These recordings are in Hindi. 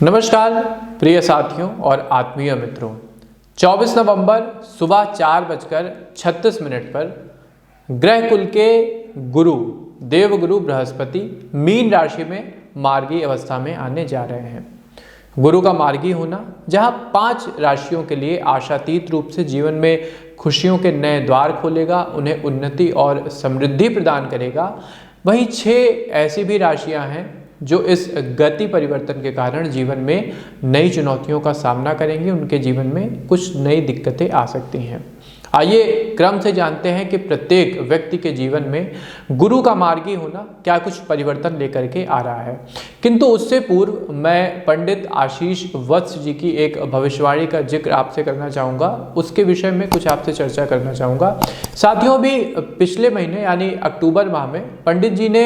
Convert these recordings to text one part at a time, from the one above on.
नमस्कार प्रिय साथियों और आत्मीय मित्रों, 24 नवंबर सुबह 4:36 पर ग्रह कुल के गुरु देवगुरु बृहस्पति मीन राशि में मार्गी अवस्था में आने जा रहे हैं। गुरु का मार्गी होना जहां 5 राशियों के लिए आशातीत रूप से जीवन में खुशियों के नए द्वार खोलेगा, उन्हें उन्नति और समृद्धि प्रदान करेगा, वहीं 6 ऐसी भी राशियां हैं जो इस गति परिवर्तन के कारण जीवन में नई चुनौतियों का सामना करेंगे। उनके जीवन में कुछ नई दिक्कतें आ सकती हैं। आइए क्रम से जानते हैं कि प्रत्येक व्यक्ति के जीवन में गुरु का मार्गी होना क्या कुछ परिवर्तन लेकर के आ रहा है। किंतु उससे पूर्व मैं पंडित आशीष वत्स जी की एक भविष्यवाणी का जिक्र आपसे करना चाहूँगा, उसके विषय में कुछ आपसे चर्चा करना चाहूँगा। साथियों, भी पिछले महीने यानी अक्टूबर माह में पंडित जी ने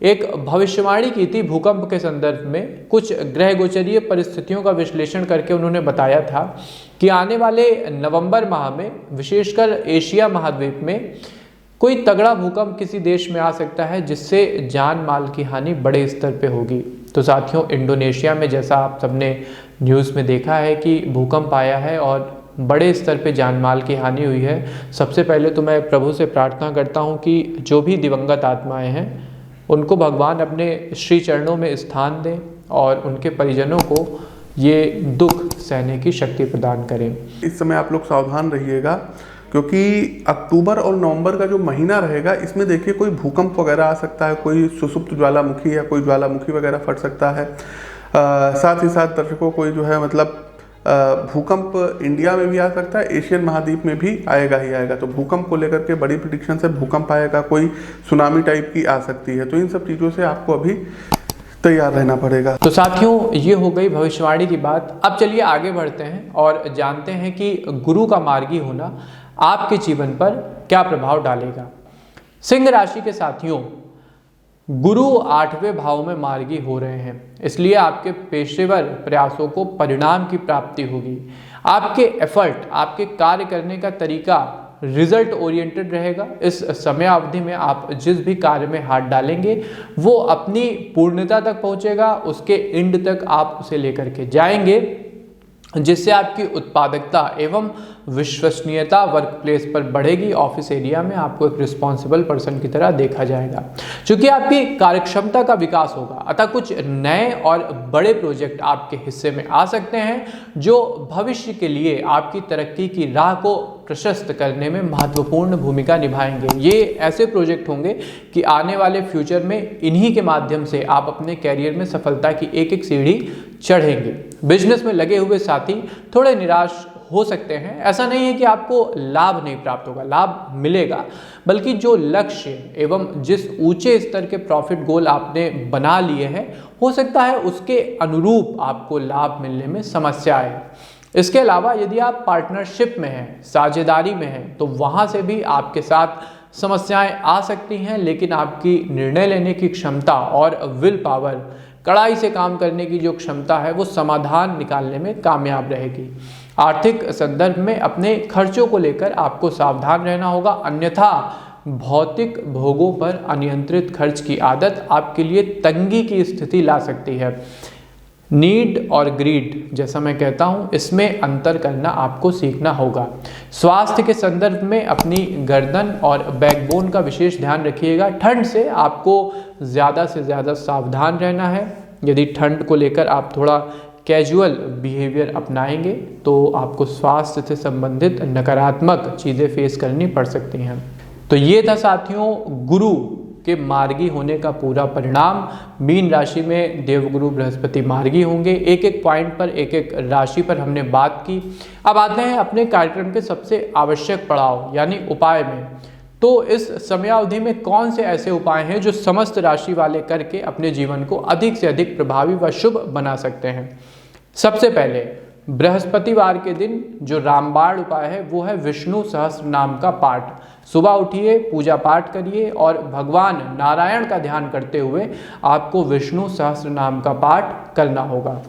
एक भविष्यवाणी की थी भूकंप के संदर्भ में। कुछ ग्रह गोचरीय परिस्थितियों का विश्लेषण करके उन्होंने बताया था कि आने वाले नवंबर माह में विशेषकर एशिया महाद्वीप में कोई तगड़ा भूकंप किसी देश में आ सकता है, जिससे जान माल की हानि बड़े स्तर पे होगी। तो साथियों, इंडोनेशिया में जैसा आप सबने न्यूज़ में देखा है कि भूकंप आया है और बड़े स्तर पे जान माल की हानि हुई है। सबसे पहले तो मैं प्रभु से प्रार्थना करता हूँ कि जो भी दिवंगत आत्माएं हैं उनको भगवान अपने श्री चरणों में स्थान दें और उनके परिजनों को ये दुख सहने की शक्ति प्रदान करें। इस समय आप लोग सावधान रहिएगा, क्योंकि अक्टूबर और नवंबर का जो महीना रहेगा इसमें देखिए कोई भूकंप वगैरह आ सकता है, कोई सुसुप्त ज्वालामुखी या कोई ज्वालामुखी वगैरह फट सकता है। साथ ही साथ दर्शकों कोई जो है मतलब भूकंप इंडिया में भी आ सकता है, एशियन महाद्वीप में भी आएगा ही आएगा। तो भूकंप को लेकर के बड़ी प्रेडिक्शन से भूकंप आएगा, कोई सुनामी टाइप की आ सकती है। तो इन सब चीज़ों से आपको अभी तैयार रहना पड़ेगा। तो साथियों, ये हो गई भविष्यवाणी की बात। अब चलिए आगे बढ़ते हैं और जानते हैं कि गुरु का मार्गी होना आपके जीवन पर क्या प्रभाव डालेगा। सिंह राशि के साथियों, गुरु 8वें भाव में मार्गी हो रहे हैं, इसलिए आपके पेशेवर प्रयासों को परिणाम की प्राप्ति होगी। आपके एफर्ट, आपके कार्य करने का तरीका रिजल्ट ओरिएंटेड रहेगा। इस समय अवधि में आप जिस भी कार्य में हाथ डालेंगे वो अपनी पूर्णता तक पहुंचेगा, उसके एंड तक आप उसे लेकर के जाएंगे, जिससे आपकी उत्पादकता एवं विश्वसनीयता वर्क प्लेस पर बढ़ेगी। ऑफिस एरिया में आपको एक रिस्पॉन्सिबल पर्सन की तरह देखा जाएगा। क्योंकि आपकी कार्यक्षमता का विकास होगा, अतः कुछ नए और बड़े प्रोजेक्ट आपके हिस्से में आ सकते हैं जो भविष्य के लिए आपकी तरक्की की राह को प्रशस्त करने में महत्वपूर्ण भूमिका निभाएंगे। ये ऐसे प्रोजेक्ट होंगे कि आने वाले फ्यूचर में इन्हीं के माध्यम से आप अपने कैरियर में सफलता की एक एक सीढ़ी चढ़ेंगे। बिजनेस में लगे हुए साथी थोड़े निराश हो सकते हैं। ऐसा नहीं है कि आपको लाभ नहीं प्राप्त होगा, लाभ मिलेगा, बल्कि जो लक्ष्य एवं जिस ऊंचे स्तर के प्रॉफिट गोल आपने बना लिए हैं, हो सकता है उसके अनुरूप आपको लाभ मिलने में समस्या आए। इसके अलावा यदि आप पार्टनरशिप में हैं, साझेदारी में हैं, तो वहाँ से भी आपके साथ समस्याएं आ सकती हैं, लेकिन आपकी निर्णय लेने की क्षमता और विल पावर, कड़ाई से काम करने की जो क्षमता है, वो समाधान निकालने में कामयाब रहेगी। आर्थिक संदर्भ में अपने खर्चों को लेकर आपको सावधान रहना होगा, अन्यथा भौतिक भोगों पर अनियंत्रित खर्च की आदत आपके लिए तंगी की स्थिति ला सकती है। नीड और ग्रीड, जैसा मैं कहता हूँ, इसमें अंतर करना आपको सीखना होगा। स्वास्थ्य के संदर्भ में अपनी गर्दन और बैकबोन का विशेष ध्यान रखिएगा। ठंड से आपको ज़्यादा से ज़्यादा सावधान रहना है। यदि ठंड को लेकर आप थोड़ा कैजुअल बिहेवियर अपनाएंगे तो आपको स्वास्थ्य से संबंधित नकारात्मक चीज़ें फेस करनी पड़ सकती हैं। तो ये था साथियों गुरु के मार्गी होने का पूरा परिणाम। मीन राशि में देवगुरु बृहस्पति मार्गी होंगे। एक एक पॉइंट पर, एक एक राशि पर हमने बात की। अब आते हैं अपने कार्यक्रम के सबसे आवश्यक पड़ाव यानी उपाय में। तो इस समयावधि में कौन से ऐसे उपाय हैं जो समस्त राशि वाले करके अपने जीवन को अधिक से अधिक प्रभावी व शुभ बना सकते हैं। सबसे पहले बृहस्पतिवार के दिन जो रामबाण उपाय है वो है विष्णु सहस्त्र नाम का पाठ। सुबह उठिए, पूजा पाठ करिए और भगवान नारायण का ध्यान करते हुए आपको विष्णु सहस्त्र नाम का पाठ करना होगा।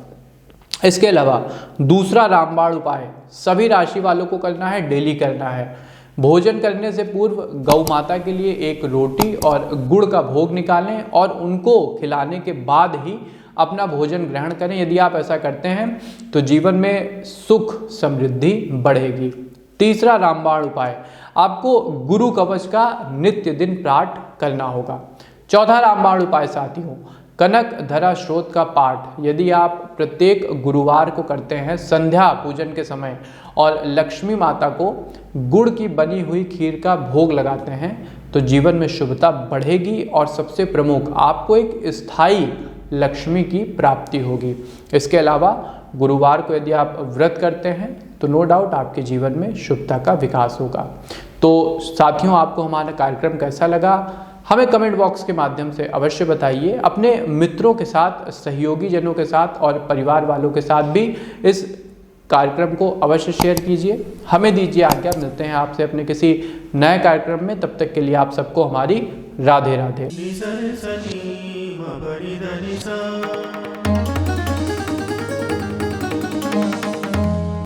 इसके अलावा दूसरा रामबाण उपाय सभी राशि वालों को करना है, डेली करना है। भोजन करने से पूर्व गौ माता के लिए एक रोटी और गुड़ का भोग निकालें और उनको खिलाने के बाद ही अपना भोजन ग्रहण करें। यदि आप ऐसा करते हैं तो जीवन में सुख समृद्धि बढ़ेगी। तीसरा रामबाण उपाय, आपको गुरु कवच का नित्य दिन पाठ करना होगा। चौथा रामबाण उपाय साथियों, कनक धरा स्रोत का पाठ यदि आप प्रत्येक गुरुवार को करते हैं संध्या पूजन के समय और लक्ष्मी माता को गुड़ की बनी हुई खीर का भोग लगाते हैं तो जीवन में शुभता बढ़ेगी और सबसे प्रमुख आपको एक स्थायी लक्ष्मी की प्राप्ति होगी। इसके अलावा गुरुवार को यदि आप व्रत करते हैं तो नो डाउट आपके जीवन में शुभता का विकास होगा। तो साथियों, आपको हमारा कार्यक्रम कैसा लगा हमें कमेंट बॉक्स के माध्यम से अवश्य बताइए। अपने मित्रों के साथ, सहयोगी जनों के साथ और परिवार वालों के साथ भी इस कार्यक्रम को अवश्य शेयर कीजिए। हमें दीजिए आज्ञा, मिलते हैं आपसे अपने किसी नए कार्यक्रम में। तब तक के लिए आप सबको हमारी राधे राधे।